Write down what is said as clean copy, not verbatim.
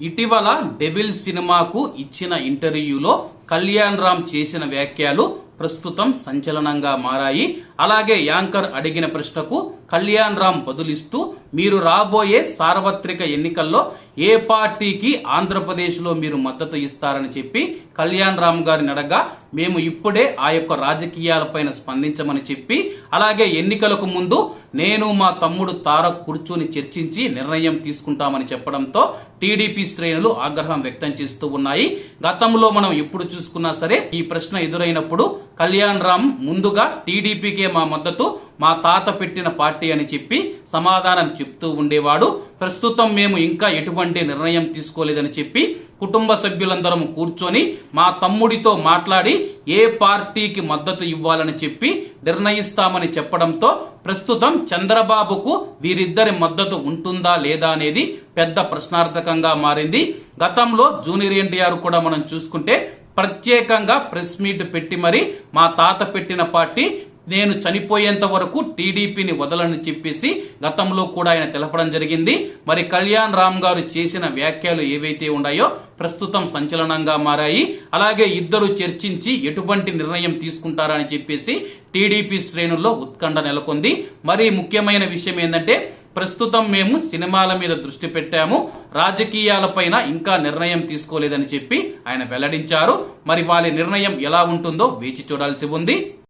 ఇటీవల డెవిల్ సినిమాకు ఇచ్చిన ఇంటర్వ్యూలో కళ్యాణ్ రామ్ చేసిన వ్యాఖ్యలు ప్రస్తుతం సంచలనంగా మారాయి. అలాగే యాంకర్ అడిగిన ప్రశ్నకు కళ్యాణ్ రామ్ బదులిస్తూ మీరు రాబోయే సార్వత్రిక ఎన్నికల్లో ఏ పార్టీకి ఆంధ్రప్రదేశ్ లో మీరు మద్దతు ఇస్తారని చెప్పి కళ్యాణ్ రామ్ గారిని అడగా మేము ఇప్పుడే ఆ యొక్క రాజకీయాలపైన స్పందించమని చెప్పి, అలాగే ఎన్నికలకు ముందు నేను మా తమ్ముడు తారక్ కూర్చుని చర్చించి నిర్ణయం తీసుకుంటామని చెప్పడంతో టీడీపీ శ్రేణులు ఆగ్రహం వ్యక్తం చేస్తూ ఉన్నాయి. గతంలో మనం ఎప్పుడు చూసుకున్నా సరే ఈ ప్రశ్న ఎదురైనప్పుడు కళ్యాణ్ రామ్ ముందుగా టీడీపీకే మా మద్దతు, మా తాత పెట్టిన పార్టీ అని చెప్పి సమాధానం చెప్తూ ఉండేవాడు. ప్రస్తుతం మేము ఇంకా ఎటువంటి నిర్ణయం తీసుకోలేదని చెప్పి కుటుంబ సభ్యులందరం కూర్చొని మా తమ్ముడితో మాట్లాడి ఏ పార్టీకి మద్దతు ఇవ్వాలని చెప్పి నిర్ణయిస్తామని చెప్పడంతో ప్రస్తుతం చంద్రబాబుకు వీరిద్దరి మద్దతు ఉంటుందా లేదా అనేది పెద్ద ప్రశ్నార్థకంగా మారింది. గతంలో జూనియర్ ఎన్టీఆర్ కూడా మనం చూసుకుంటే ప్రత్యేకంగా ప్రెస్ మీట్ పెట్టి మరి మా తాత పెట్టిన పార్టీ, నేను చనిపోయేంత వరకు టీడీపీని వదలని చెప్పేసి గతంలో కూడా ఆయన తెలపడం జరిగింది. మరి కళ్యాణ్ రామ్ గారు చేసిన వ్యాఖ్యలు ఏవైతే ఉన్నాయో ప్రస్తుతం సంచలనంగా మారాయి. అలాగే ఇద్దరు చర్చించి ఎటువంటి నిర్ణయం తీసుకుంటారని చెప్పేసి టీడీపీ శ్రేణుల్లో ఉత్కంఠ నెలకొంది. మరి ముఖ్యమైన విషయం ఏంటంటే ప్రస్తుతం మేము సినిమాల మీద దృష్టి పెట్టాము, రాజకీయాలపైన ఇంకా నిర్ణయం తీసుకోలేదని చెప్పి ఆయన వెల్లడించారు. మరి వారి నిర్ణయం ఎలా ఉంటుందో వేచి చూడాల్సి ఉంది.